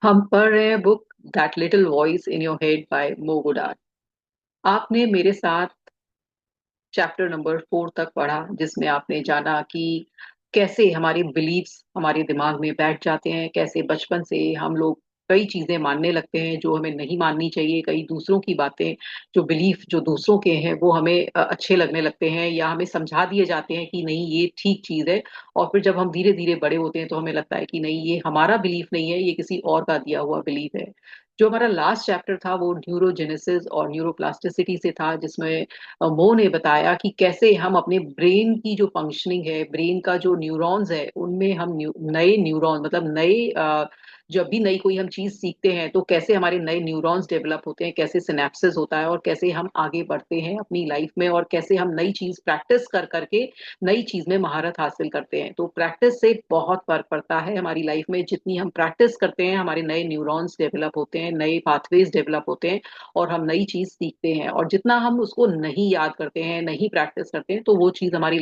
हम पढ़ रहे हैं book that little voice in your head by Mo Gawdat. आपने मेरे साथ चैप्टर नंबर 4 तक पढ़ा, जिसमें आपने जाना कि कैसे हमारे बिलीव्स हमारे दिमाग में बैठ जाते हैं, कैसे बचपन से हम लोग कई चीजें मानने लगते हैं जो हमें नहीं माननी चाहिए, कई दूसरों की बातें, जो बिलीफ जो दूसरों के हैं वो हमें अच्छे लगने लगते हैं या हमें समझा दिए जाते हैं कि नहीं ये ठीक चीज है। और फिर जब हम धीरे धीरे बड़े होते हैं तो हमें लगता है कि नहीं ये हमारा बिलीफ नहीं है, ये किसी और का दिया हुआ बिलीफ है। जो हमारा लास्ट चैप्टर था वो न्यूरोजेनेसिस और न्यूरोप्लास्टिसिटी से था, जिसमें मो ने बताया कि कैसे हम अपने ब्रेन की जो फंक्शनिंग है, ब्रेन का जो न्यूरॉन्स है, उनमें हम नए न्यूरॉन मतलब नए जब भी नई कोई हम चीज सीखते हैं तो कैसे हमारे नए न्यूरॉन्स डेवलप होते हैं, कैसे सिनेप्सिस होता है और कैसे हम आगे बढ़ते हैं अपनी लाइफ में, और कैसे हम नई चीज प्रैक्टिस कर करके नई चीज में महारत हासिल करते हैं। तो प्रैक्टिस से बहुत फर्क पड़ता है हमारी लाइफ में। जितनी हम प्रैक्टिस करते हैं हमारे नए न्यूरॉन्स डेवलप होते हैं, नए पाथवेज डेवलप होते हैं और हम नई चीज सीखते हैं। और जितना हम उसको नहीं याद करते हैं, नहीं प्रैक्टिस करते हैं, तो वो चीज हमारी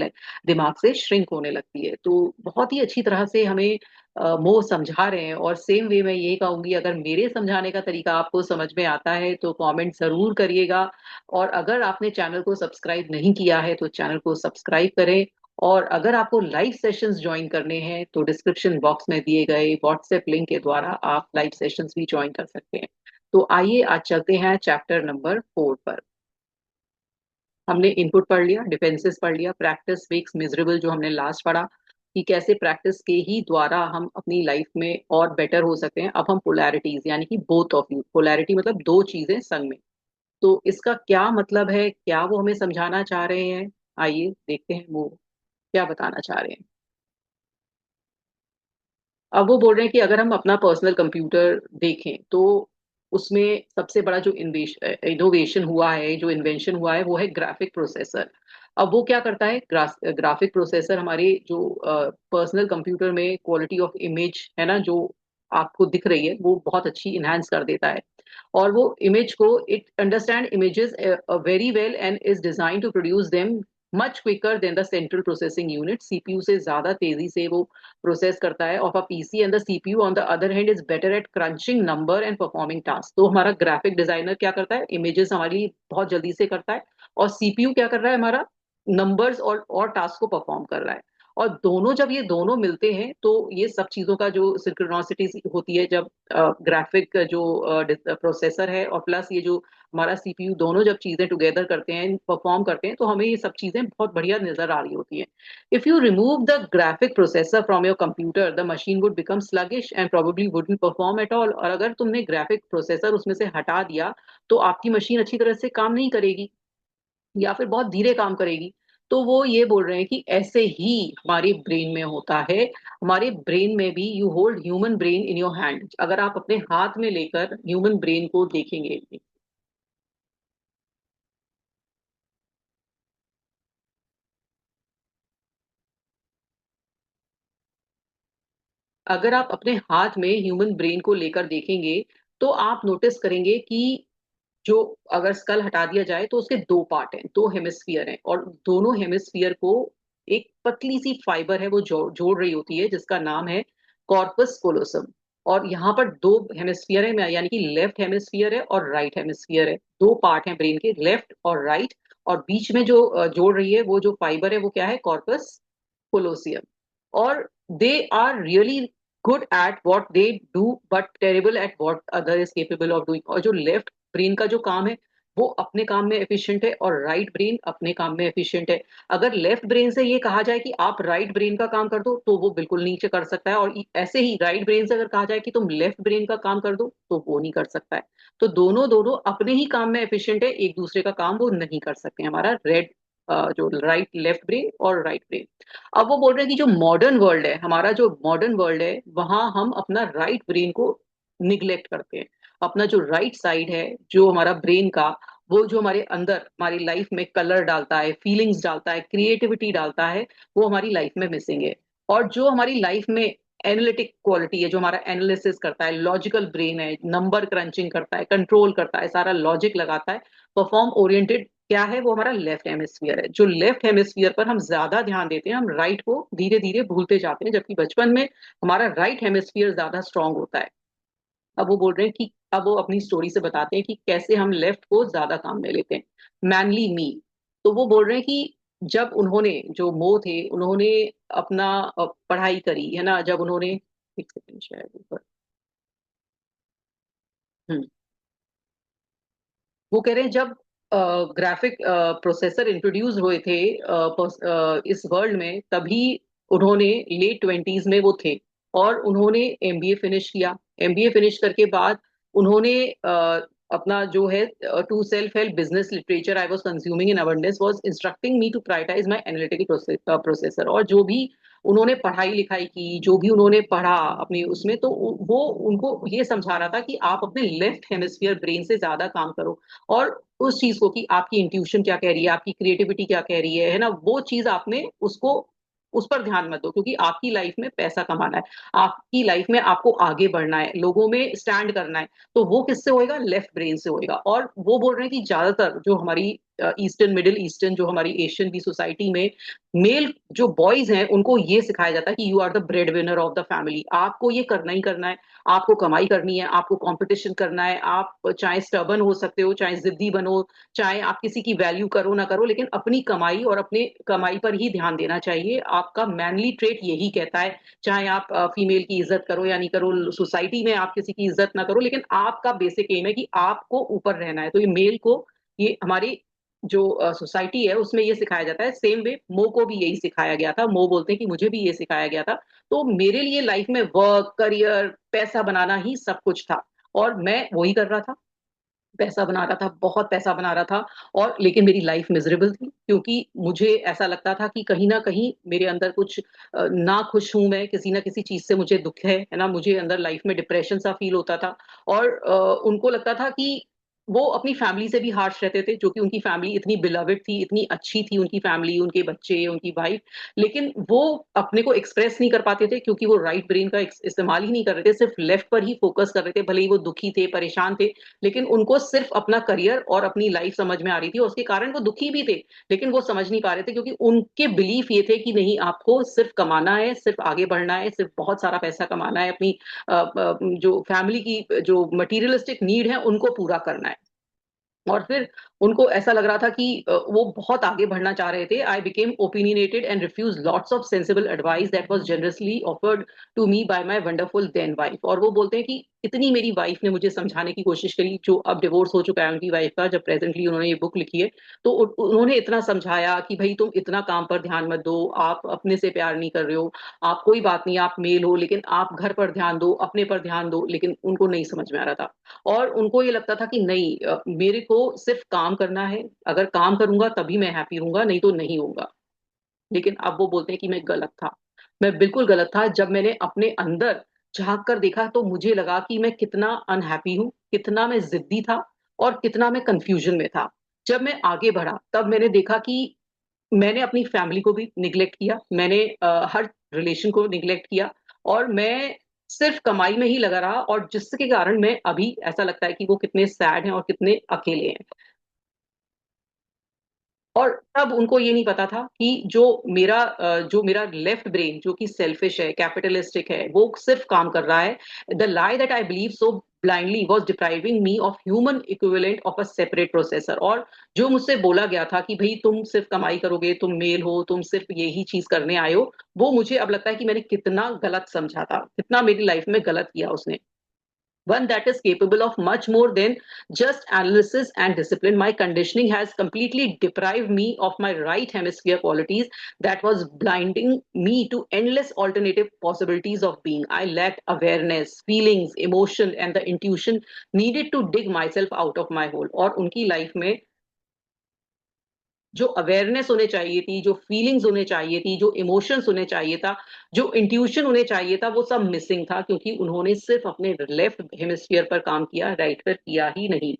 दिमाग से श्रिंक होने लगती है। तो बहुत ही अच्छी तरह से हमें वो समझा रहे हैं। और सेम वे मैं यही कहूंगी, अगर मेरे समझाने का तरीका आपको समझ में आता है तो कमेंट जरूर करिएगा। और अगर आपने चैनल को सब्सक्राइब नहीं किया है तो चैनल को सब्सक्राइब करें। और अगर आपको लाइव सेशंस ज्वाइन करने हैं तो डिस्क्रिप्शन बॉक्स में दिए गए व्हाट्सएप लिंक के द्वारा आप लाइव सेशंस भी ज्वाइन कर सकते हैं। तो आइए आज चलते हैं चैप्टर नंबर 4 पर। हमने इनपुट पढ़ लिया, डिफेंसेस पढ़ लिया, प्रैक्टिस मेक्स मिजरेबल जो हमने लास्ट पढ़ा, कि कैसे प्रैक्टिस के ही द्वारा हम अपनी लाइफ में और बेटर हो सकते हैं। अब हम पोलैरिटीज यानी कि बोथ ऑफ यू, पोलैरिटी मतलब दो चीजें संग में, तो इसका क्या मतलब है, क्या वो हमें समझाना चाह रहे हैं। आइए देखते हैं वो क्या बताना चाह रहे हैं। अब वो बोल रहे हैं कि अगर हम अपना पर्सनल कंप्यूटर देखें तो उसमें सबसे बड़ा जो इनोवेशन हुआ है, जो इन्वेंशन हुआ है, वो है ग्राफिक प्रोसेसर। अब वो क्या करता है, ग्राफिक प्रोसेसर हमारे जो पर्सनल कंप्यूटर में क्वालिटी ऑफ इमेज है ना, जो आपको दिख रही है, वो बहुत अच्छी इनहेंस कर देता है। और वो इमेज को it understand images very well and is design to produce them much quicker than the central processing unit. CPU से ज्यादा तेजी से वो प्रोसेस करता है of a PC, and the CPU on the other hand is better at crunching number and performing task. तो हमारा graphic designer क्या करता है, इमेजेस हमारे लिए बहुत जल्दी से करता है, और सीपीयू क्या कर रहा है, हमारा नंबर्स और टास्क को परफॉर्म कर रहा है। और दोनों जब ये दोनों मिलते हैं तो ये सब चीजों का जो सिंक्रोनासिटी होती है, जब ग्राफिक जो प्रोसेसर है और प्लस ये जो हमारा सीपीयू, दोनों जब चीजें टुगेदर करते हैं, परफॉर्म करते हैं, तो हमें ये सब चीजें बहुत बढ़िया नजर आ रही होती हैं। If you remove the graphic processor from your computer, the machine would become sluggish and probably wouldn't perform at all। और अगर तुमने ग्राफिक प्रोसेसर उसमें से हटा दिया तो आपकी मशीन अच्छी तरह से काम नहीं करेगी या फिर बहुत धीरे काम करेगी। तो वो ये बोल रहे हैं कि ऐसे ही हमारे ब्रेन में होता है। हमारे ब्रेन में भी, you hold human brain in your hand, अगर आप अपने हाथ में लेकर ह्यूमन ब्रेन को देखेंगे, अगर आप अपने हाथ में ह्यूमन ब्रेन को लेकर देखेंगे तो आप नोटिस करेंगे कि जो, अगर स्कल हटा दिया जाए तो उसके दो पार्ट हैं, दो हेमिस्फीयर हैं, और दोनों हेमिस्फीयर को एक पतली सी फाइबर है वो जोड़ रही होती है, जिसका नाम है कॉर्पस कोलोसम। और यहाँ पर दो हेमिस्फीयर है, यानी कि लेफ्ट हेमिस्फीयर है और राइट हेमिस्फीयर है, दो पार्ट हैं ब्रेन के, लेफ्ट और राइट। और बीच में जो जोड़ रही है वो जो फाइबर है वो क्या है, कॉर्पस कोलोसियम। और they are really good at what they do but terrible at what other is capable of doing. और जो लेफ्ट ब्रेन का जो काम है वो अपने काम में एफिशिएंट है और राइट ब्रेन अपने काम में एफिशिएंट है। अगर लेफ्ट ब्रेन से ये कहा जाए कि आप राइट ब्रेन का काम कर दो तो वो बिल्कुल नीचे कर सकता है, और ऐसे ही राइट ब्रेन से अगर कहा जाए कि तुम लेफ्ट ब्रेन का काम कर दो तो वो नहीं कर सकता है। तो दोनों दोनों अपने ही काम में एफिशिएंट है, एक दूसरे का काम वो नहीं कर सकते। हमारा रेड जो राइट लेफ्ट ब्रेन और राइट ब्रेन। अब वो बोल रहे हैं कि जो मॉडर्न वर्ल्ड है, हमारा जो मॉडर्न वर्ल्ड है, वहां हम अपना राइट ब्रेन को निग्लेक्ट करते हैं। अपना जो राइट साइड है, जो हमारा ब्रेन का, वो जो हमारे अंदर हमारी लाइफ में कलर डालता है, फीलिंग्स डालता है, क्रिएटिविटी डालता है, वो हमारी लाइफ में मिसिंग है। और जो हमारी लाइफ में एनालिटिक क्वालिटी है, जो हमारा एनालिसिस करता है, लॉजिकल ब्रेन है, नंबर क्रंचिंग करता है, कंट्रोल करता है, सारा लॉजिक लगाता है, परफॉर्म ओरिएंटेड, क्या है वो, हमारा लेफ्ट हेमिस्फीयर है। जो लेफ्ट हेमिस्फीयर पर हम ज्यादा ध्यान देते हैं, हम राइट को धीरे धीरे भूलते जाते हैं, जबकि बचपन में हमारा राइट हेमिस्फीयर ज्यादा स्ट्रांग होता है। अब वो बोल रहे हैं कि अब वो अपनी स्टोरी से बताते हैं कि कैसे हम लेफ्ट को ज्यादा काम में लेते हैं। मैनली मी। तो वो बोल रहे हैं कि जब उन्होंने, जो मो थे, उन्होंने अपना पढ़ाई करी है ना, जब उन्होंने, एक सेकंड शायद ऊपर, हम्म, वो कह रहे हैं जब ग्राफिक प्रोसेसर इंट्रोड्यूस हुए थे इस वर्ल्ड में, तभी उन्होंने लेट 20s में वो थे, और उन्होंने एमबीए फिनिश किया। एमबीए फिनिश करके बाद उन्होंने अपना जो है to self help business literature I was consuming in abundance was instructing me to prioritise my analytical processor. और जो भी उन्होंने पढ़ाई लिखाई की, जो भी उन्होंने पढ़ा अपनी उसमें, तो वो उनको ये समझा रहा था कि आप अपने लेफ्ट हेमिस्फीयर ब्रेन से ज्यादा काम करो, और उस चीज को कि आपकी इंट्यूशन क्या कह रही है, आपकी क्रिएटिविटी क्या कह रही है ना, वो चीज आपने उसको, उस पर ध्यान मत दो, क्योंकि आपकी लाइफ में पैसा कमाना है, आपकी लाइफ में आपको आगे बढ़ना है, लोगों में स्टैंड करना है। तो वो किससे होएगा? लेफ्ट ब्रेन से होएगा। और वो बोल रहे हैं कि ज्यादातर जो हमारी ईस्टर्न, मिडिल ईस्टर्न, जो हमारी एशियन की सोसाइटी में मेल जो बॉयज हैं, उनको ये सिखाया जाता है कि you are the bread winner of the family, आपको ये करना ही करना है, आपको कमाई करनी है, आपको कंपटीशन करना है, आप चाहे स्टबन हो सकते हो, चाहे जिद्दी बनो, चाहे आप किसी की वैल्यू करो ना करो, लेकिन अपनी कमाई और अपने कमाई पर ही ध्यान देना चाहिए। आपका मैनली ट्रेट यही कहता है। चाहे आप फीमेल की इज्जत करो या नहीं करो, सोसाइटी में आप किसी की इज्जत ना करो, लेकिन आपका बेसिक एम है कि आपको ऊपर रहना है। तो ये मेल को, ये हमारी जो सोसाइटी है उसमें ये सिखाया जाता है। सेम वे मो को भी यही सिखाया गया था। मो बोलते हैं कि मुझे भी ये सिखाया गया था। तो मेरे लिए लाइफ में वर्क, करियर, पैसा बनाना ही सब कुछ था, और मैं वही कर रहा था। पैसा बना रहा था, बहुत पैसा बना रहा था। और लेकिन मेरी लाइफ मिजरेबल थी, क्योंकि मुझे ऐसा लगता था कि कहीं ना कहीं मेरे अंदर कुछ ना खुश हूं मैं, किसी ना किसी चीज से मुझे दुख है ना, मुझे अंदर लाइफ में डिप्रेशन सा फील होता था। और उनको लगता था कि वो अपनी फैमिली से भी हार्श रहते थे, जो कि उनकी फैमिली इतनी बिलवेड थी, इतनी अच्छी थी उनकी फैमिली, उनके बच्चे, उनकी वाइफ, लेकिन वो अपने को एक्सप्रेस नहीं कर पाते थे, क्योंकि वो राइट ब्रेन का इस्तेमाल ही नहीं कर रहे थे, सिर्फ लेफ्ट पर ही फोकस कर रहे थे। भले ही वो दुखी थे, परेशान थे, लेकिन उनको सिर्फ अपना करियर और अपनी लाइफ समझ में आ रही थी, और उसके कारण वो दुखी भी थे, लेकिन वो समझ नहीं पा रहे थे, क्योंकि उनके बिलीफ ये थे कि नहीं, आपको सिर्फ कमाना है, सिर्फ आगे बढ़ना है, सिर्फ बहुत सारा पैसा कमाना है, अपनी जो फैमिली की जो मटीरियलिस्टिक नीड है उनको पूरा करना है। और फिर उनको ऐसा लग रहा था कि वो बहुत आगे बढ़ना चाह रहे थे। I became opinionated and refuse lots of sensible advice that was generously offered to me by my wonderful then wife. और वो बोलते हैं कि इतनी मेरी वाइफ ने मुझे समझाने की कोशिश करी, जो अब डिवोर्स हो चुका है उनकी वाइफ का, जब प्रेजेंटली उन्होंने ये बुक लिखी है, तो उन्होंने इतना समझाया कि भाई तुम इतना काम पर ध्यान मत दो, आप अपने से प्यार नहीं कर रहे हो, आप कोई बात नहीं, आप मेल हो, लेकिन आप घर पर ध्यान दो, अपने पर ध्यान दो। लेकिन उनको नहीं समझ में आ रहा था, और उनको ये लगता था कि नहीं, मेरे को सिर्फ काम करना है, अगर काम करूंगा तभी मैं हैप्पी रहूंगा, नहीं तो नहीं होऊंगा। लेकिन अब वो बोलते हैं कि मैं गलत था। मैं बिल्कुल गलत था। जब मैंने अपने अंदर झांक कर देखा, तो मुझे लगा कि मैं कितना अनहैप्पी हूँ, कितना मैं जिद्दी था, और कितना मैं कंफ्यूजन में था। जब मैं आगे बढ़ा, तब मैंने देखा कि मैंने अपनी फैमिली को भी निग्लेक्ट किया, मैंने हर रिलेशन को निग्लेक्ट किया, और मैं सिर्फ कमाई में ही लगा रहा, और जिसके कारण मैं अभी ऐसा लगता है कि वो कितने सैड हैं और कितने अकेले हैं। और तब उनको ये नहीं पता था कि जो मेरा लेफ्ट ब्रेन, जो कि सेल्फिश है, कैपिटलिस्टिक है, वो सिर्फ काम कर रहा है। The lie that I believe so blindly was depriving me of human equivalent of a separate processor. और जो मुझसे बोला गया था कि भाई तुम सिर्फ कमाई करोगे, तुम मेल हो, तुम सिर्फ यही चीज करने आए हो, वो मुझे अब लगता है कि मैंने कितना गलत समझा था, कितना मेरी लाइफ में गलत किया उसने। One that is capable of much more than just analysis and discipline. My conditioning has completely deprived me of my right hemisphere qualities that was blinding me to endless alternative possibilities of being. I lacked awareness, feelings, emotion, and the intuition needed to dig myself out of my hole. और उनकी life में जो awareness होने चाहिए थी, जो feelings होने चाहिए थी, जो इमोशंस होने चाहिए था, जो इंट्यूशन होने चाहिए था, वो सब मिसिंग था, क्योंकि उन्होंने सिर्फ अपने लेफ्ट हेमिस्फीयर पर काम किया, राइट पर किया ही नहीं।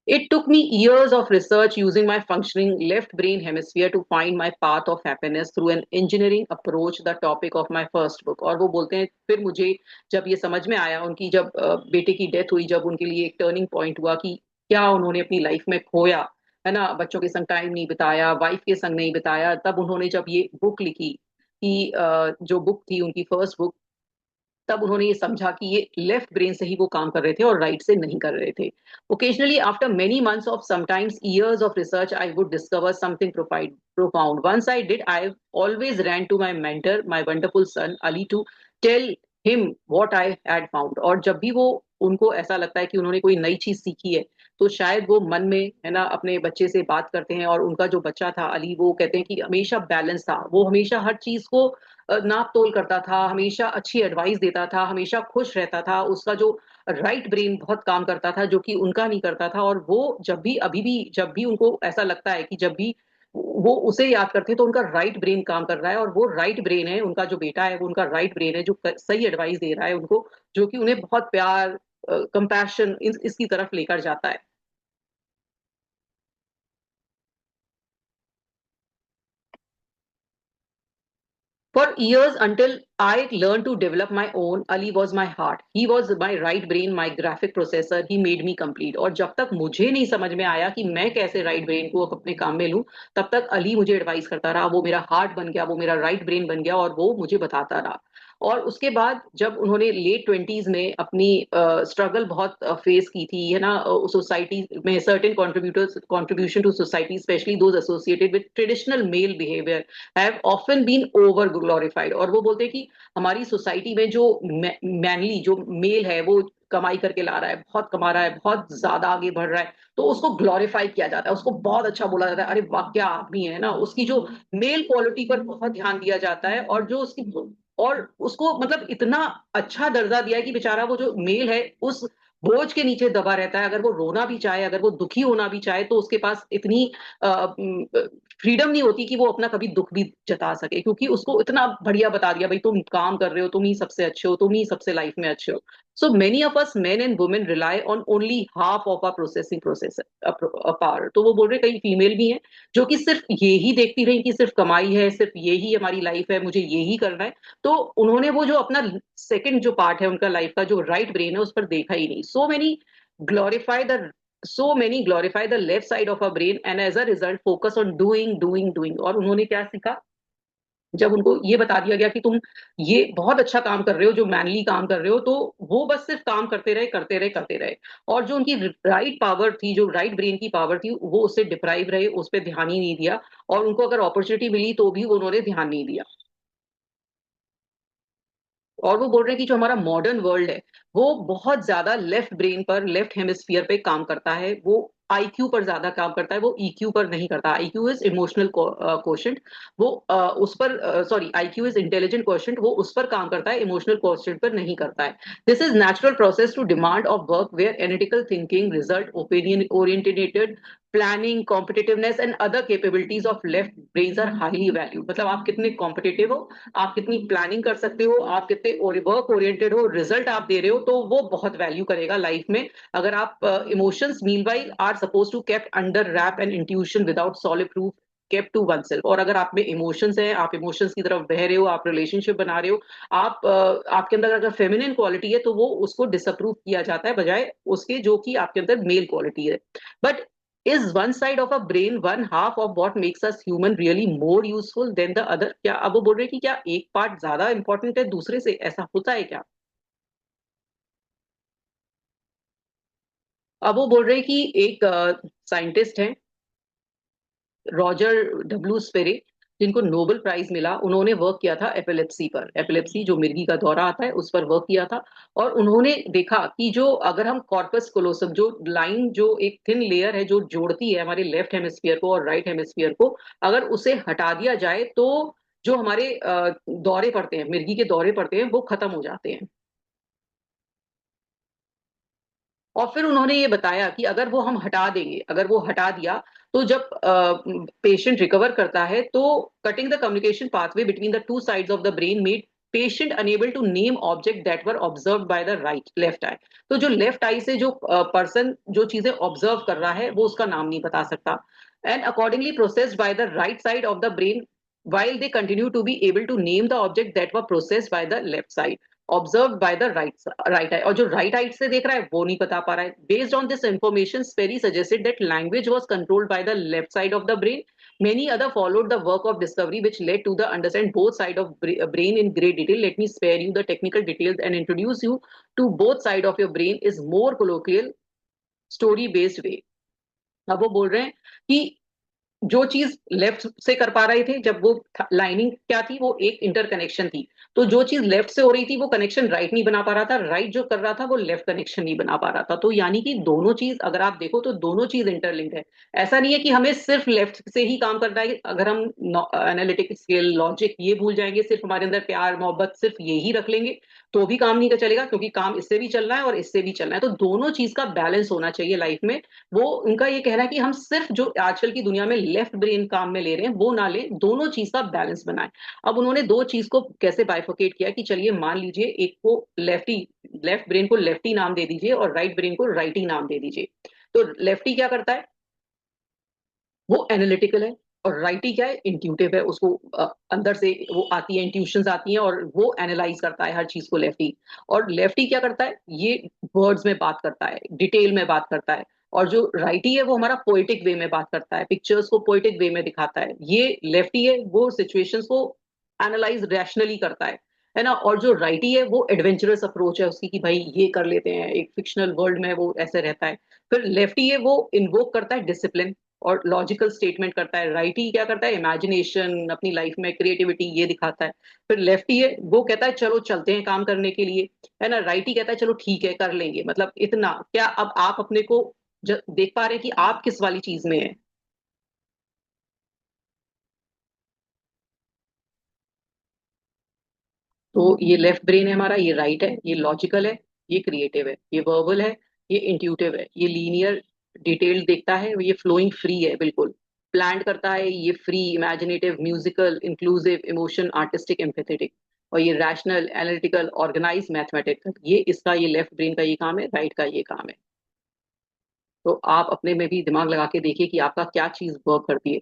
It took me years of research using my functioning left brain hemisphere to find my path of happiness through an engineering approach, the topic of my first book. और वो बोलते हैं फिर मुझे जब ये समझ में आया, उनकी जब बेटे की डेथ हुई, जब उनके लिए एक टर्निंग पॉइंट हुआ कि क्या उन्होंने अपनी लाइफ में खोया, है ना, बच्चों के संग टाइम नहीं बिताया, वाइफ के संग नहीं बिताया, तब उन्होंने जब ये बुक लिखी कि जो बुक थी उनकी फर्स्ट बुक, तब उन्होंने ये समझा कि ये लेफ्ट ब्रेन से ही वो काम कर रहे थे और राइट से नहीं कर रहे थे. Occasionally, after many months of sometimes years of research, I would discover something profound. Once I did, I always ran to my mentor, my wonderful son Ali, to tell him what I had found. और जब भी वो उनको ऐसा लगता है कि उन्होंने कोई नई चीज सीखी है, तो शायद वो मन में है ना अपने बच्चे से बात करते हैं. और उनका जो बच्चा था अली, वो कहते हैं कि हमेशा बैलेंस था, वो हमेशा हर चीज को नाप तोल करता था, हमेशा अच्छी एडवाइस देता था, हमेशा खुश रहता था. उसका जो राइट ब्रेन बहुत काम करता था, जो कि उनका नहीं करता था. और वो जब भी अभी भी जब भी उनको ऐसा लगता है कि जब भी वो उसे याद करते हैं, तो उनका राइट ब्रेन काम कर रहा है. और वो राइट ब्रेन है, उनका जो बेटा है वो उनका राइट ब्रेन है, जो सही एडवाइस दे रहा है उनको, जो कि उन्हें बहुत प्यार, कंपैशन इसकी तरफ लेकर जाता है. For years, until I learned to develop my own, Ali was my heart. He was my right brain, my graphic processor. He made me complete. और जब तक मुझे नहीं समझ में आया कि मैं कैसे राइट ब्रेन को अपने काम में लूं, तब तक अली मुझे एडवाइस करता रहा. वो मेरा हार्ट बन गया, वो मेरा राइट ब्रेन बन गया, और वो मुझे बताता रहा. और उसके बाद जब उन्होंने लेट ट्वेंटीज में अपनी स्ट्रगल बहुत फेस की थी, है ना, सोसाइटी में certain contribution to society, specially those associated with traditional male behaviour, have often been over glorified. और वो बोलते हैं कि हमारी सोसाइटी में जो मैनली जो मेल है, वो कमाई करके ला रहा है, बहुत कमा रहा है, बहुत ज्यादा आगे बढ़ रहा है, तो उसको ग्लोरीफाई किया जाता है, उसको बहुत अच्छा बोला जाता है, अरे वाह क्या आदमी है ना. उसकी जो मेल क्वालिटी पर बहुत ध्यान दिया जाता है, और जो उसकी और उसको मतलब इतना अच्छा दर्जा दिया है कि बेचारा वो जो मेल है उस बोझ के नीचे दबा रहता है. अगर वो रोना भी चाहे, अगर वो दुखी होना भी चाहे, तो उसके पास इतनी फ्रीडम नहीं होती कि वो अपना कभी दुख भी जता सके, क्योंकि उसको इतना बढ़िया बता दिया, भाई तुम काम कर रहे हो, तुम ही सबसे अच्छे हो, तुम ही सबसे लाइफ में अच्छे हो. So many of us men and women rely on only half of our processing process power. तो वो बोल रहे कई फीमेल भी हैं जो कि सिर्फ ये ही देखती रही कि सिर्फ कमाई है, सिर्फ ये ही हमारी लाइफ है, मुझे ये ही करना है. तो उन्होंने वो जो अपना सेकंड जो पार्ट है उनका लाइफ का, जो राइट ब्रेन है, उस पर देखा ही नहीं. glorify the so many glorify the left side of our brain, and as a result focus on doing. और उन्होंने क्या सीखा, जब उनको ये बता दिया गया कि तुम ये बहुत अच्छा काम कर रहे हो, जो मैनली काम कर रहे हो, तो वो बस सिर्फ काम करते रहे करते रहे करते रहे. और जो उनकी राइट पावर थी, जो राइट ब्रेन की पावर थी, वो उससे डिप्राइव रहे, उस पर ध्यान ही नहीं दिया. और उनको अगर अपॉर्चुनिटी मिली तो भी उन्होंने ध्यान नहीं दिया. और वो बोल रहे हैं कि जो हमारा मॉडर्न वर्ल्ड है, वो बहुत ज्यादा लेफ्ट ब्रेन पर, लेफ्ट हेमिस्फीयर पे काम करता है. वो आईक्यू पर ज्यादा काम करता है, वो ईक्यू पर नहीं करता. आईक्यू इज इमोशनल क्वोशंट, वो उस पर, sorry, IQ is intelligent quotient, वो उस पर काम करता है, इमोशनल क्वोशंट पर नहीं करता है. This is natural process to demand of work where analytical thinking, result opinion oriented planning, competitiveness and other capabilities of left brains are highly valued. मतलब आप कितने कॉम्पिटिटिव हो, आप कितनी प्लानिंग कर सकते हो, आप कितने वर्क ओरिएंटेड हो, रिजल्ट आप दे रहे हो, तो वो बहुत वैल्यू करेगा लाइफ में. अगर आप emotions meanwhile are suppose to kept under wrap and intuition without solid proof kept to one self. और अगर आप में इमोशंस है, आप इमोशंस की तरफ बह रहे हो, आप रिलेशनशिप बना रहे हो, आपके अंदर अगर फेमिनिन क्वालिटी है, तो वो उसको डिसअप्रूव किया जाता है, बजाय उसके जो कि आपके अंदर मेल क्वालिटी है. But is one side of a brain one half of what makes us human really more useful than the other? क्या अब वो बोल रहे हैं कि क्या एक पार्ट ज्यादा इंपॉर्टेंट है दूसरे से, ऐसा होता है क्या? अब वो बोल रहे हैं कि एक साइंटिस्ट है, रॉजर डब्ल्यू स्पेरे, जिनको नोबेल प्राइज मिला. उन्होंने वर्क किया था एपिलेप्सी पर, एपिलेप्सी जो मिर्गी का दौरा आता है उस पर वर्क किया था. और उन्होंने देखा कि जो अगर हम कॉर्पस कोलोसम, जो लाइन, जो एक थिन लेयर है जो जोड़ती है हमारे लेफ्ट हेमिस्फीयर को और राइट हेमिस्फीयर को, अगर उसे हटा दिया जाए, तो जो हमारे दौरे पड़ते हैं, मिर्गी के दौरे पड़ते हैं, वो खत्म हो जाते हैं. और फिर उन्होंने ये बताया कि अगर वो हम हटा देंगे, अगर वो हटा दिया, तो जब पेशेंट रिकवर करता है, तो cutting the communication pathway between the two sides of the brain made patient unable to name object that were observe by the right left eye. तो जो लेफ्ट आई से जो पर्सन जो चीजें ऑब्जर्व कर रहा है, वो उसका नाम नहीं बता सकता. And accordingly processed bye the right side of the brain, while they continue to be able to name the object that were processed by the left side observed by the right eye. और जो right eye से देख रहा है वो नहीं बता पा रहा है. Based on this information, Sperry suggested that language was controlled by the left side of the brain, Many other followed the work of discovery, which led to the understand both side of brain in great detail. Let me spare you the technical details and introduce you to both side of your brain is more colloquial, story based way. अब वो बोल रहे हैं कि जो चीज left से कर पा रहे थे, जब वो लाइनिंग क्या थी, वो एक इंटरकनेक्शन थी। तो जो चीज लेफ्ट से हो रही थी वो कनेक्शन राइट नहीं बना पा रहा था, राइट जो कर रहा था वो लेफ्ट कनेक्शन नहीं बना पा रहा था। तो यानी कि दोनों चीज अगर आप देखो तो दोनों चीज इंटरलिंक्ड है। ऐसा नहीं है कि हमें सिर्फ लेफ्ट से ही काम करना है। अगर हम एनालिटिक स्किल, लॉजिक ये भूल जाएंगे, सिर्फ हमारे अंदर प्यार मोहब्बत सिर्फ ये ही रख लेंगे, तो भी काम नहीं का चलेगा, क्योंकि काम इससे भी चलना है और इससे भी चलना है। तो दोनों चीज का बैलेंस होना चाहिए लाइफ में। वो उनका ये कहना है कि हम सिर्फ जो आजकल की दुनिया में लेफ्ट ब्रेन काम में ले रहे हैं वो ना लें, दोनों चीज का बैलेंस बनाएं। अब उन्होंने दो चीज को कैसे बाइफोकेट किया कि चलिए मान लीजिए एक को लेफ्टी, लेफ्ट ब्रेन को लेफ्टी नाम दे दीजिए और राइट ब्रेन को राइटी नाम दे दीजिए। तो लेफ्टी क्या करता है, वो एनालिटिकल है, और राइटी क्या है, इंट्यूटिव है। उसको अंदर से वो आती है, इंट्यूशंस आती हैं और वो एनालाइज करता है हर चीज को लेफ्टी। और लेफ्टी क्या करता है, ये वर्ड्स में बात करता है, डिटेल में बात करता है। और जो राइटी है वो हमारा पोएटिक वे में बात करता है, पिक्चर्स को पोएटिक वे में दिखाता है। ये लेफ्टी है, वो सिचुएशंस को एनालाइज रैशनली करता है ना। और जो राइटी है वो एडवेंचरस अप्रोच है उसकी कि भाई ये कर लेते हैं, एक फिक्शनल वर्ल्ड में वो ऐसे रहता है। फिर लेफ्टी है वो इन्वोक करता है डिसिप्लिन और लॉजिकल स्टेटमेंट करता है। राइटी क्या करता है, इमेजिनेशन, अपनी लाइफ में क्रिएटिविटी ये दिखाता है। फिर लेफ्टी है वो कहता है चलो चलते हैं काम करने के लिए, है ना। राइटी कहता है चलो ठीक है कर लेंगे, मतलब इतना क्या। अब आप अपने को देख पा रहे हैं कि आप किस वाली चीज में है। तो ये लेफ्ट ब्रेन है हमारा, ये राइट है, ये लॉजिकल है, ये क्रिएटिव है, ये वर्बल है, ये इंट्यूटिव है, ये लीनियर डिटेल्ड देखता है, ये फ्लोइंग फ्री है बिल्कुल, प्लान करता है, ये free imaginative musical inclusive emotion artistic empathetic. और ये रैशनल एनालिटिकल ऑर्गेनाइज मैथमेटिक, ये इसका ये लेफ्ट ब्रेन का ये काम है, राइट का ये काम है। तो आप अपने में भी दिमाग लगा के देखिए कि आपका क्या चीज वर्क करती है।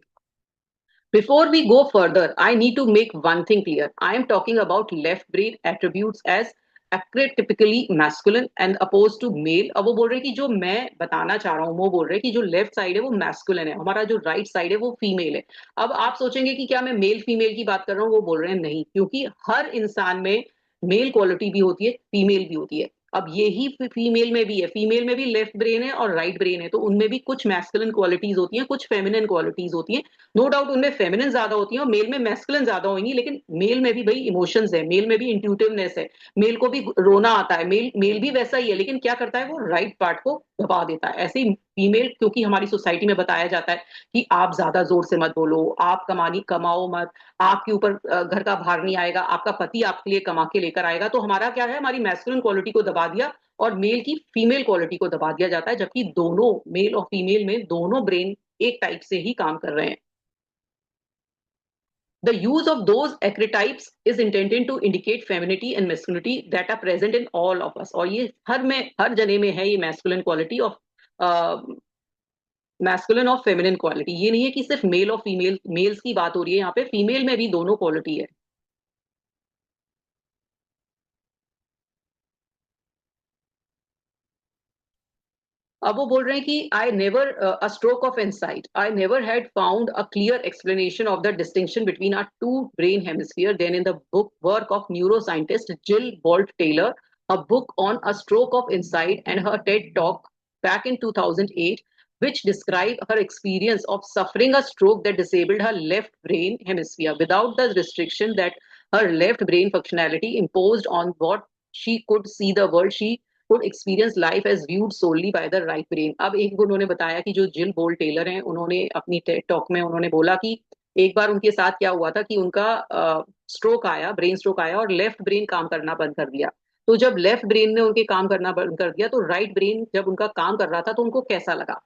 Before we go further, I need to make one thing clear. I am talking about left brain attributes as archetypically masculine and opposed to male. अब वो बोल रहे हैं कि जो मैं बताना चाह रहा हूँ, वो बोल रहे हैं कि जो लेफ्ट साइड है वो मैस्कुलिन है, हमारा जो राइट साइड है वो फीमेल है। अब आप सोचेंगे कि क्या मैं मेल फीमेल की बात कर रहा हूँ, वो बोल रहे हैं नहीं, क्योंकि हर इंसान में मेल क्वालिटी भी होती है, फीमेल भी होती है। अब यही फीमेल में भी है, फीमेल में भी लेफ्ट ब्रेन है और राइट ब्रेन है, तो उनमें भी कुछ मैस्कुलिन क्वालिटीज होती हैं, कुछ फेमिनिन क्वालिटीज होती हैं। नो डाउट उनमें फेमिनिन ज्यादा होती है और मेल में मैस्कुलिन ज्यादा होंगी, लेकिन मेल में भी भाई इमोशंस है, मेल में भी इंट्यूटिवनेस है, मेल को भी रोना आता है, मेल मेल भी वैसा ही है, लेकिन क्या करता है वो राइट पार्ट को दबा देता है। ऐसे ही फीमेल, क्योंकि हमारी सोसाइटी में बताया जाता है कि आप ज्यादा जोर से मत बोलो, आप कमानी कमाओ मत, आपके ऊपर घर का भार नहीं आएगा, आपका पति आपके लिए कमा के लेकर आएगा। तो हमारा क्या है, हमारी मैस्कुलिन क्वालिटी को दबा दिया और मेल की फीमेल क्वालिटी को दबा दिया जाता है, जबकि दोनों मेल और फीमेल में दोनों ब्रेन एक टाइप से ही काम कर रहे हैं। The use of those archetypes is intended to indicate femininity and masculinity that are present in all of us. और ये हर में हर जने में है, ये masculine quality of masculine और feminine quality। ये नहीं है कि सिर्फ मेल और फीमेल, मेल्स की बात हो रही है यहाँ पे, फीमेल में भी दोनों क्वालिटी है। अब वो बोल रहे हैं कि I never a stroke of insight, I never had found a clear explanation of the distinction between our two brain hemisphere than in the book work of neuroscientist Jill Bolte Taylor, a book on a stroke of insight, and her TED talk back in 2008, which described her experience of suffering a stroke that disabled her left brain hemisphere without the restriction that her left brain functionality imposed on what she could see the world. She could experience life as viewed solely by the right brain। अब एक उन्होंने बताया कि जो जिल बोल Taylor हैं, उन्होंने अपनी टेड टॉक में उन्होंने बोला कि एक बार उनके साथ क्या हुआ था कि उनका स्ट्रोक आया, ब्रेन स्ट्रोक आया और लेफ्ट ब्रेन काम करना बंद कर दिया। तो जब लेफ्ट ब्रेन ने उनके काम करना बंद कर दिया तो राइट ब्रेन जब उनका काम कर रहा था तो उनको कैसा लगा।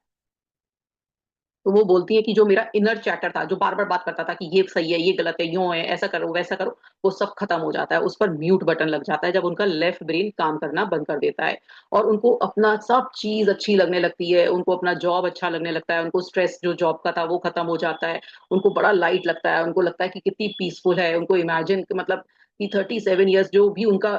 तो वो बोलती है कि जो मेरा इनर चैटर था, जो बार बार बात करता था कि ये सही है, ये गलत है, यूं है, ऐसा करो वैसा करो, वो सब खत्म हो जाता है, उस पर म्यूट बटन लग जाता है जब उनका लेफ्ट ब्रेन काम करना बंद कर देता है। और उनको अपना सब चीज अच्छी लगने लगती है, उनको अपना जॉब अच्छा लगने लगता है, उनको स्ट्रेस जो जॉब का था वो खत्म हो जाता है, उनको बड़ा लाइट लगता है, उनको लगता है कि कितनी पीसफुल है। उनको इमेजिन मतलब कि 37 ईयर्स जो भी उनका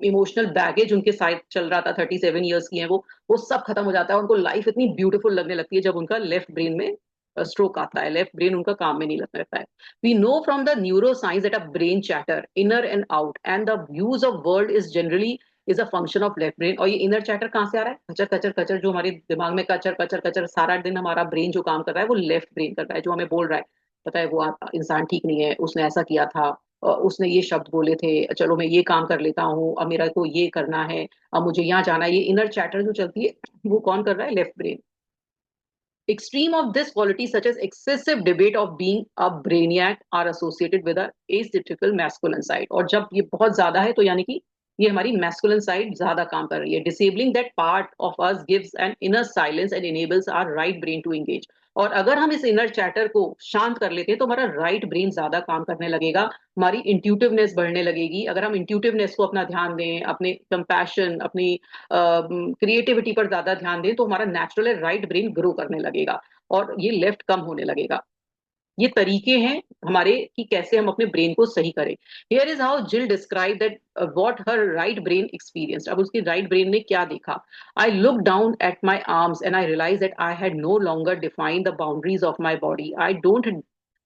इमोशनल बैगेज उनके साथ चल रहा था, 37 ईयर्स की है वो सब खत्म हो जाता है। उनको लाइफ इतनी ब्यूटीफुल लगने लगती है जब उनका लेफ्ट ब्रेन में स्ट्रोक आता है, लेफ्ट ब्रेन उनका काम में नहीं लगता है. We know from the neuro science that a brain chatter inner and out and the views of world is generally is a function of left brain. और ये इनर चैटर कहाँ से आ रहा है? कचर कचर कचर जो हमारे दिमाग में कचर कचर कचर सारा दिन हमारा ब्रेन जो काम कर रहा है वो लेफ्ट ब्रेन कर रहा है, जो हमें बोल रहा है पता है वो इंसान ठीक नहीं है, उसने ऐसा किया था, उसने ये शब्द बोले थे, चलो मैं ये काम कर लेता हूँ, अब मेरा को ये करना है, अब मुझे यहाँ जाना है. ये इनर चैटर जो चलती है वो कौन कर रहा है? Left brain. Extreme of this quality, such as excessive debate of being a brainiac, are associated with a atypical masculine side. और जब ये बहुत ज्यादा है तो यानी कि ये हमारी masculine side ज्यादा काम कर रही है. Disabling that part of us gives an inner silence and enables our right brain to engage. और अगर हम इस इनर चैटर को शांत कर लेते हैं तो हमारा राइट ब्रेन ज्यादा काम करने लगेगा, हमारी इंट्यूटिवनेस बढ़ने लगेगी. अगर हम इंट्यूटिवनेस को अपना ध्यान दें, अपने कंपैशन, अपनी क्रिएटिविटी पर ज्यादा ध्यान दें, तो हमारा नेचुरल राइट ब्रेन ग्रो करने लगेगा और ये लेफ्ट कम होने लगेगा. ये तरीके हैं हमारे कि कैसे हम अपने ब्रेन को सही करें. Here is how Jill describe that what her right brain experienced. अब उसकी राइट ब्रेन ने क्या देखा? I look down at my arms and I realise that I had no longer define the boundaries of my body.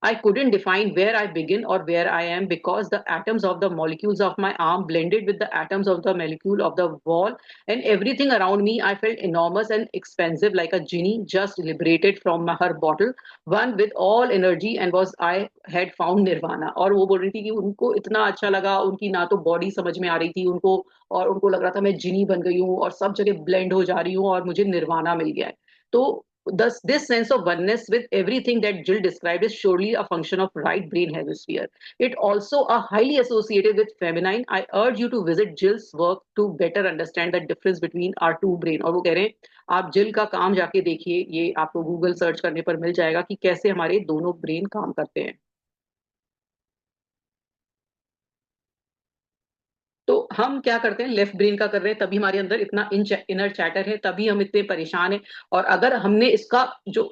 I couldn't define where I begin or where I am because the atoms of the molecules of my arm blended with the atoms of the molecule of the wall and everything around me. I felt enormous and expensive like a genie just liberated from her bottle, one with all energy and was I had found nirvana. और वो बोल रही थी कि उनको इतना अच्छा लगा, उनकी ना तो बॉडी समझ में आ रही थी उनको, और उनको लग रहा था मैं जिनी बन गई हूँ और सब जगह ब्लेंड हो जा रही हूँ और मुझे निर्वाणा मिल गया है. तो thus, this sense of oneness with everything that Jill described is surely a function of right brain hemisphere. It also are highly associated with feminine. I urge you to visit Jill's work to better understand the difference between our two brain. और वो कह रहे हैं आप जिल का काम जाके देखिए, ये आपको गूगल सर्च करने पर मिल जाएगा कि कैसे हमारे दोनों ब्रेन काम करते हैं. तो हम क्या करते हैं? लेफ्ट ब्रेन का कर रहे हैं, तभी हमारे अंदर इतना इनर चैटर है, तभी हम इतने परेशान हैं. और अगर हमने इसका जो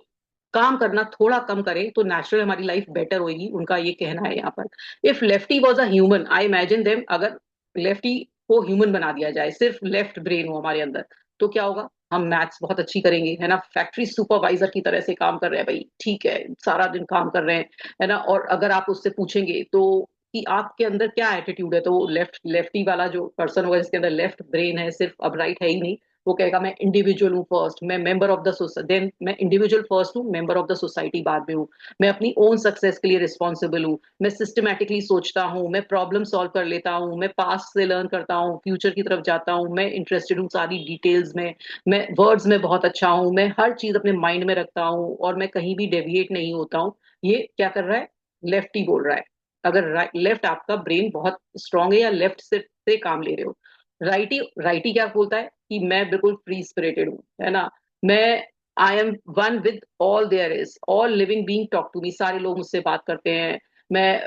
काम करना थोड़ा कम करें तो नेचुरल हमारी लाइफ बेटर होगी, उनका ये कहना है यहाँ पर. If lefty was a human, I imagine them, अगर लेफ्टी को ह्यूमन बना दिया जाए, सिर्फ लेफ्ट ब्रेन हो हमारे अंदर, तो क्या होगा? हम मैथ्स बहुत अच्छी करेंगे, है ना, फैक्ट्री सुपरवाइजर की तरह से काम कर रहे हैं भाई, ठीक है, सारा दिन काम कर रहे हैं, है ना. और अगर आप उससे पूछेंगे तो कि आपके अंदर क्या एटीट्यूड है, तो वो लेफ्टी वाला जो पर्सन होगा जिसके अंदर लेफ्ट ब्रेन है, सिर्फ अब राइट है ही नहीं, वो कहेगा मैं इंडिविजुअल हूँ फर्स्ट, मैं member of the society, then मैं इंडिविजुअल फर्स्ट हूँ, मेंबर ऑफ द सोसाइटी बाद में हूँ, मैं अपनी ओन सक्सेस के लिए रिस्पॉन्सिबल हूँ, मैं सिस्टमैटिकली सोचता हूँ, मैं प्रॉब्लम सॉल्व कर लेता हूँ, मैं पास्ट से लर्न करता हूँ, फ्यूचर की तरफ जाता हूँ, मैं इंटरेस्टेड हूँ सारी डिटेल्स में, मैं वर्ड्स में बहुत अच्छा हूँ, मैं हर चीज अपने माइंड में रखता हूँ और मैं कहीं भी डेविएट नहीं होता हूँ. ये क्या कर रहा है? लेफ्ट ही बोल रहा है. अगर लेफ्ट आपका ब्रेन बहुत स्ट्रांग है या लेफ्ट से काम ले रहे हो. राइटी क्या बोलता है कि मैं बिल्कुल फ्री स्पिरिटेड हूँ, है ना, मैं I am one with all there is, all living being talk to me, सारे लोग मुझसे बात करते हैं, मैं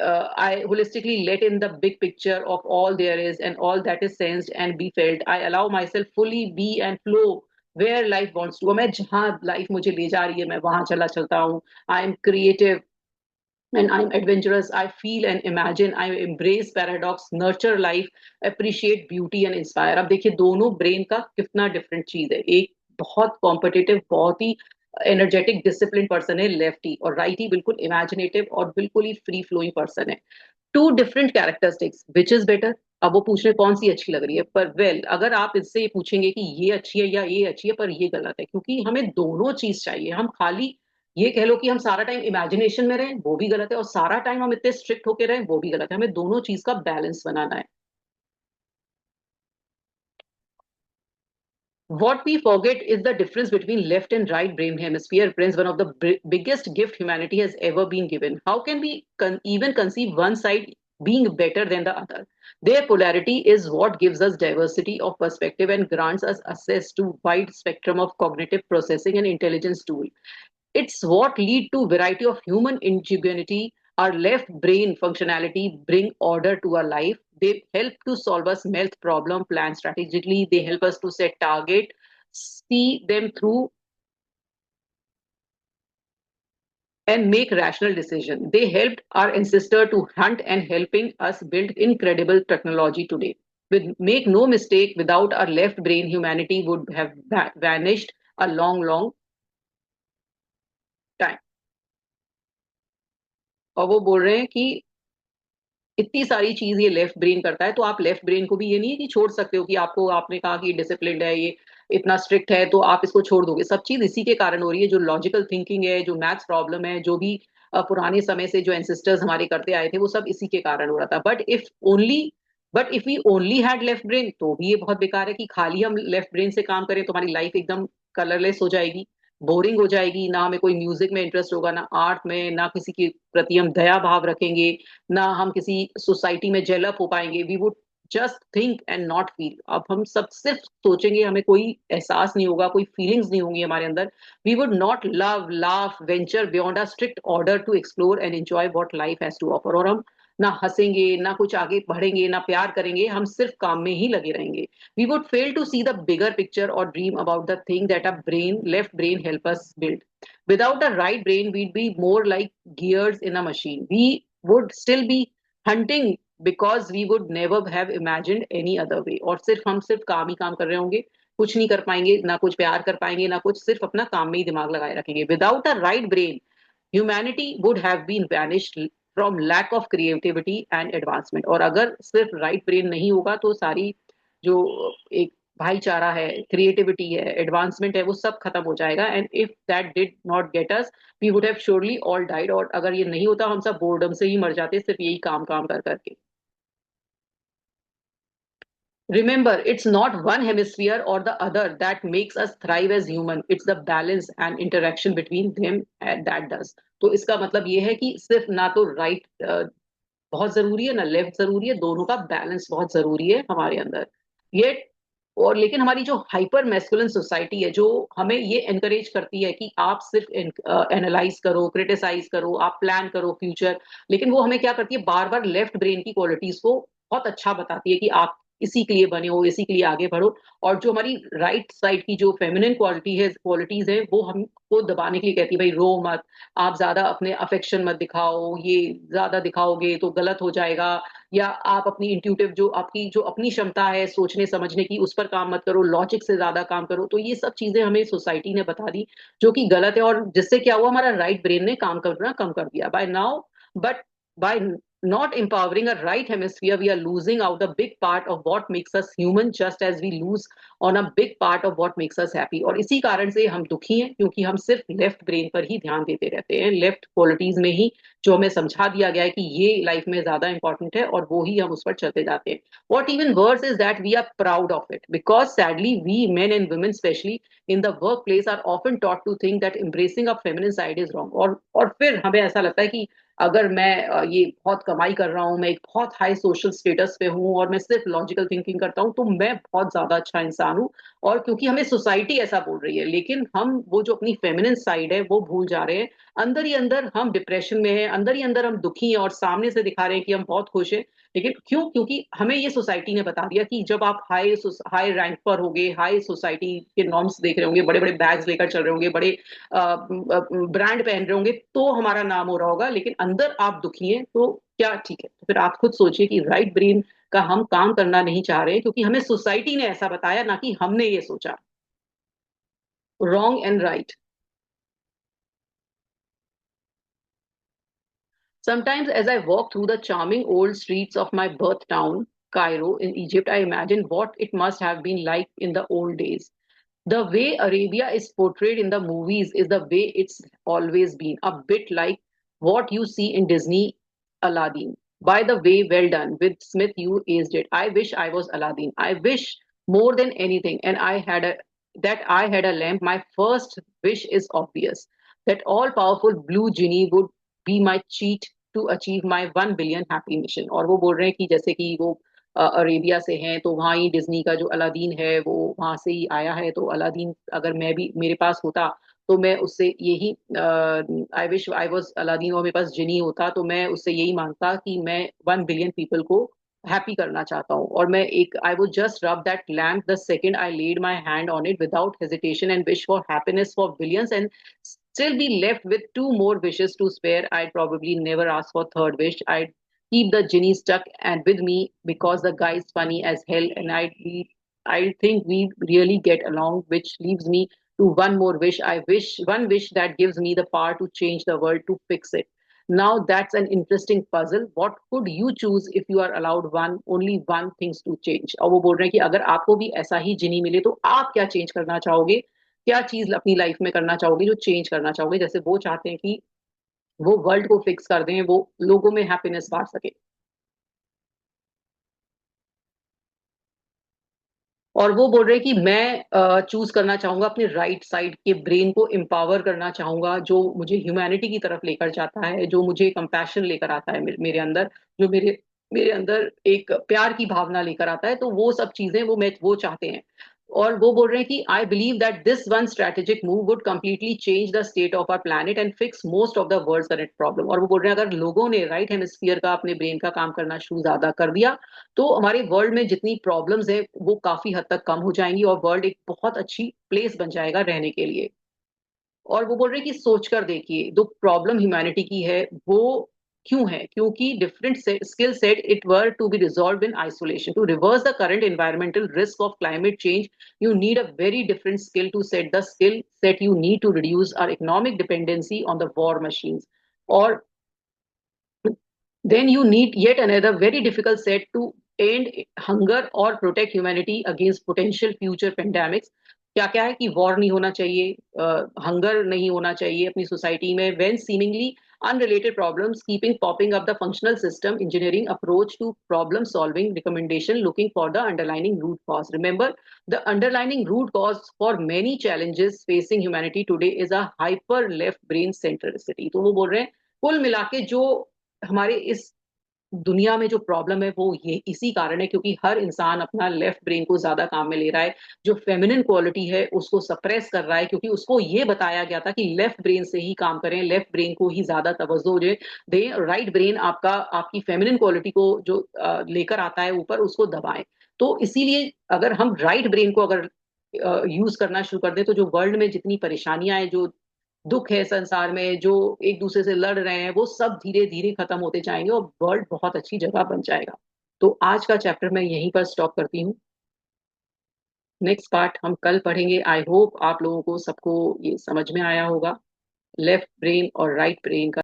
I holistically let in the big picture of all there is and all that is sensed and be felt. I allow my self fully be and flow where life wants to. मैं जहां life मुझे ले जा रही है मैं वहां चला चलता हूँ. I am creative and I'm adventurous. I feel and imagine. I embrace paradox, nurture life, appreciate beauty and inspire. अब देखिए दोनों ब्रेन का कितना डिफरेंट चीज है. एक बहुत कॉम्पिटिटिव, बहुत ही एनर्जेटिक डिसिप्लिन पर्सन है लेफ्टी, और राइटी बिल्कुल इमेजिनेटिव और बिल्कुल ही फ्री फ्लोइंग पर्सन है. Two different characteristics, which is better? अब वो पूछ रहे कौन सी अच्छी लग रही है, पर अगर आप इससे ये पूछेंगे कि ये अच्छी है या ये अच्छी है, पर ये गलत है, क्योंकि हमें दोनों चीज चाहिए. हम खाली ये कह लो कि हम सारा टाइम इमेजिनेशन में रहें, वो भी गलत है, और सारा टाइम हम इतने स्ट्रिक्ट होके रहें, वो भी गलत है. हमें दोनों चीज का बैलेंस बनाना है. What we forget is the difference between left and right brain hemisphere. Friends, one of the biggest gift humanity has ever been given. How can we even conceive one side being better than the other? Their polarity is what gives us diversity of perspective and grants us access to wide spectrum of cognitive processing and intelligence tool. It's what lead to variety of human ingenuity. Our left brain functionality bring order to our life. They help to solve us math problem, plan strategically. They help us to set target, see them through, and make rational decision. They helped our ancestor to hunt and helping us build incredible technology today. With make no mistake, without our left brain, humanity would have vanished a long, long time. और वो बोल रहे हैं कि इतनी सारी चीज ये लेफ्ट ब्रेन करता है, तो आप लेफ्ट ब्रेन को भी ये नहीं है कि छोड़ सकते हो कि आपको, आपने कहा कि डिसिप्लिन्ड है ये, इतना स्ट्रिक्ट है, तो आप इसको छोड़ दोगे। सब चीज इसी के कारण हो रही है, जो लॉजिकल थिंकिंग है, जो मैथ्स प्रॉब्लम है, जो भी पुराने समय से जो एंसेस्टर्स हमारे करते आए थे, वो सब इसी के कारण हो रहा था। But if we only had left brain, तो भी ये बहुत बेकार है कि खाली हम लेफ्ट ब्रेन से काम करें तो हमारी लाइफ एकदम कलरलेस हो जाएगी, बोरिंग हो जाएगी, ना हमें कोई म्यूजिक में इंटरेस्ट होगा, ना आर्ट में, ना किसी के प्रति हम दया भाव रखेंगे, ना हम किसी सोसाइटी में जेल अप हो पाएंगे। We would just think and not feel. अब हम सब सिर्फ सोचेंगे, हमें कोई एहसास नहीं होगा, कोई फीलिंग्स नहीं होंगी हमारे अंदर। We would not love laugh venture beyond a strict order to explore and enjoy what life has to offer. और हम ना हंसेंगे, ना कुछ आगे बढ़ेंगे, ना प्यार करेंगे, हम सिर्फ काम में ही लगे रहेंगे। We would fail to see the bigger picture or dream about the thing that a left brain help us build. Without a right brain, we'd be more like gears in a machine. We would still be hunting because we would never have imagined any other way. और सिर्फ हम सिर्फ काम ही काम कर रहे होंगे, कुछ नहीं कर पाएंगे, ना कुछ प्यार कर पाएंगे, ना कुछ, सिर्फ अपना काम में ही दिमाग लगाए रखेंगे। Without a right brain, humanity would have been vanished from lack of creativity and advancement। और अगर सिर्फ राइट ब्रेन नहीं होगा तो सारी जो एक भाईचारा है, क्रिएटिविटी है, एडवांसमेंट है, वो सब खत्म हो जाएगा। And if that did not get us, we would have surely all died. और अगर ये नहीं होता, हम सब बोर्डम से ही मर जाते, सिर्फ यही काम काम कर करके। Remember, it's not one hemisphere or the other that makes us thrive as human. It's the balance and interaction between them and that does। तो इसका मतलब ये है कि सिर्फ ना तो राइट बहुत जरूरी है, ना लेफ्ट जरूरी है, दोनों का बैलेंस बहुत जरूरी है हमारे अंदर। ये और लेकिन हमारी जो हाइपर मैस्कुलिन सोसाइटी है, जो हमें ये एनकरेज करती है कि आप सिर्फ एनालाइज करो, क्रिटिसाइज करो, आप प्लान करो फ्यूचर, लेकिन वो हमें क्या करती है, बार बार लेफ्ट ब्रेन की क्वालिटीज को बहुत अच्छा बताती है कि आप इसी के लिए बने हो, इसी के लिए आगे बढ़ो। और जो हमारी राइट साइड की जो फेमिनिन क्वालिटीज है, वो हमको दबाने के लिए कहती है, भाई रो मत, आप ज्यादा अपने अफेक्शन मत दिखाओ, ये ज्यादा दिखाओगे तो गलत हो जाएगा, या आप अपनी इंट्यूटिव जो आपकी जो अपनी क्षमता है सोचने समझने की, उस पर काम मत करो, लॉजिक से ज्यादा काम करो। तो ये सब चीजें हमें सोसाइटी ने बता दी, जो कि गलत है, और जिससे क्या हुआ, हमारा राइट ब्रेन ने काम करना कम कर दिया बाय नाउ। बट by not empowering a right hemisphere, we are losing out a big part of what makes us human, just as we lose on a big part of what makes us happy। और इसी कारण से हम दुखी हैं, क्योंकि हम सिर्फ लेफ्ट ब्रेन पर ही ध्यान देते रहते हैं, लेफ्ट क्वालिटीज में ही, जो हमें समझा दिया गया है कि ये लाइफ में ज्यादा इंपॉर्टेंट है, और वो ही हम उस पर चलते जाते हैं। What even worse is that we are proud of it, because sadly we men and women specially in the work place are often taught to think that embracing a feminine side is wrong। और फिर हमें ऐसा लगता है कि अगर मैं ये बहुत कमाई कर रहा हूँ, मैं एक बहुत हाई सोशल स्टेटस पे हूँ, और मैं सिर्फ लॉजिकल थिंकिंग करता हूँ, तो मैं बहुत ज्यादा अच्छा इंसान हूँ। और क्योंकि हमें सोसाइटी ऐसा बोल रही है, लेकिन हम वो जो अपनी फेमिनिन साइड है वो भूल जा रहे हैं। अंदर ही अंदर हम डिप्रेशन में हैं, अंदर ही अंदर हम दुखी हैं, और सामने से दिखा रहे हैं कि हम बहुत खुश हैं। लेकिन क्यों? क्योंकि हमें ये सोसाइटी ने बता दिया कि जब आप हाई रैंक पर होगे, हाई सोसाइटी के नॉर्म्स देख रहे होंगे, बड़े बड़े बैग्स लेकर चल रहे होंगे, बड़े ब्रांड पहन रहे होंगे, तो हमारा नाम हो रहा होगा। लेकिन अंदर आप दुखी हैं, तो क्या ठीक है? तो फिर आप खुद सोचिए कि राइट ब्रेन का हम काम करना नहीं चाह रहे, क्योंकि हमें सोसाइटी ने ऐसा बताया, ना कि हमने ये सोचा। Wrong and right. Sometimes, as I walk through the charming old streets of my birth town, Cairo, in Egypt, I imagine what it must have been like in the old days. The way Arabia is portrayed in the movies is the way it's always been, a bit like what you see in Disney Aladdin. By the way, well done. With Smith, you aced it. I wish I was Aladdin. I wish more than anything, and I had a lamp. My first wish is obvious, that all powerful blue genie would be my cheat to achieve my 1 billion happy mission। और वो बोल रहे हैं कि जैसे कि वो Arabia से हैं, तो वहाँ ही डिज्नी का जो अलादीन है वो वहां से ही आया है। तो अलादीन अगर मैं भी मेरे पास होता, तो मैं उससे यही, I wish I was Aladdin, और मेरे पास जिनी होता, तो मैं उससे यही मांगता कि मैं 1 बिलियन पीपल को हैप्पी करना चाहता हूँ। और मैं एक, I would just rub that lamp the second I laid my hand on it without hesitation, and wish for happiness for billions, and still be left with two more wishes to spare। I'd probably never ask for third wish. I'd keep the genie stuck and with me because the guy is funny as hell, and I think we really get along, which leaves me to one more wish. I wish one wish that gives me the power to change the world, to fix it, Now that's an interesting puzzle. What could you choose if you are allowed only one things to change? और वो बोल रहे हैं कि अगर आपको भी ऐसा ही जिनी मिले तो आप क्या चेंज करना चाहोगे, क्या चीज अपनी लाइफ में करना चाहोगे जो चेंज करना चाहोगे? जैसे वो चाहते हैं कि वो वर्ल्ड को फिक्स कर दें, वो लोगों में हैप्पीनेस बांट सके। और वो बोल रहे हैं कि मैं चूज करना चाहूंगा अपने राइट साइड के ब्रेन को एम्पावर करना चाहूंगा, जो मुझे ह्यूमैनिटी की तरफ लेकर जाता है, जो मुझे कंपैशन लेकर आता है मेरे अंदर, जो मेरे मेरे अंदर एक प्यार की भावना लेकर आता है। तो वो सब चीजें वो चाहते हैं। और वो बोल रहे हैं कि I believe that this one strategic move would completely change the state of our planet and fix most of the world current problem. और वो बोल रहे हैं अगर लोगों ने राइट हेमिस्फीयर का, अपने ब्रेन का काम करना शुरू ज्यादा कर दिया तो हमारे वर्ल्ड में जितनी प्रॉब्लम्स है वो काफी हद तक कम हो जाएंगी और वर्ल्ड एक बहुत अच्छी प्लेस बन जाएगा रहने के लिए। और वो बोल रहे हैं कि सोचकर देखिए, जो प्रॉब्लम ह्यूमैनिटी की है वो क्यों है, क्योंकि different skill set it were to be resolve in isolation. To reverse the current environmental risk of climate change you need a very different skill to set the skill set you need to reduce our economic dependency on the war machines. और then you need yet another very difficult set to end hunger or protect humanity against potential future pandemics। क्या क्या है कि war नहीं होना चाहिए, hunger नहीं होना चाहिए अपनी सोसाइटी में, when seemingly unrelated problems keeping popping up, the functional system engineering approach to problem solving recommendation looking for the underlying root cause। Remember, the underlying root cause for many challenges facing humanity today is a hyper left brain centricity। तो वो बोल रहे हैं कुल मिला के जो हमारे इस दुनिया में जो प्रॉब्लम है वो ये इसी कारण है, क्योंकि हर इंसान अपना लेफ्ट ब्रेन को ज्यादा काम में ले रहा है, जो फेमिनिन क्वालिटी है उसको सप्रेस कर रहा है, क्योंकि उसको ये बताया गया था कि लेफ्ट ब्रेन से ही काम करें, लेफ्ट ब्रेन को ही ज्यादा तवज्जो दे, राइट ब्रेन आपका आपकी फेमिनिन क्वालिटी को जो लेकर आता है ऊपर उसको दबाएं। तो इसीलिए अगर हम राइट ब्रेन को अगर यूज करना शुरू कर दें तो जो वर्ल्ड में जितनी परेशानियां हैं, जो दुख है संसार में, जो एक दूसरे से लड़ रहे हैं, वो सब धीरे धीरे खत्म होते जाएंगे और वर्ल्ड बहुत अच्छी जगह बन जाएगा। तो आज का चैप्टर मैं यहीं पर स्टॉप करती हूँ। नेक्स्ट पार्ट हम कल पढ़ेंगे। आई होप आप लोगों को सबको ये समझ में आया होगा, लेफ्ट ब्रेन और राइट ब्रेन का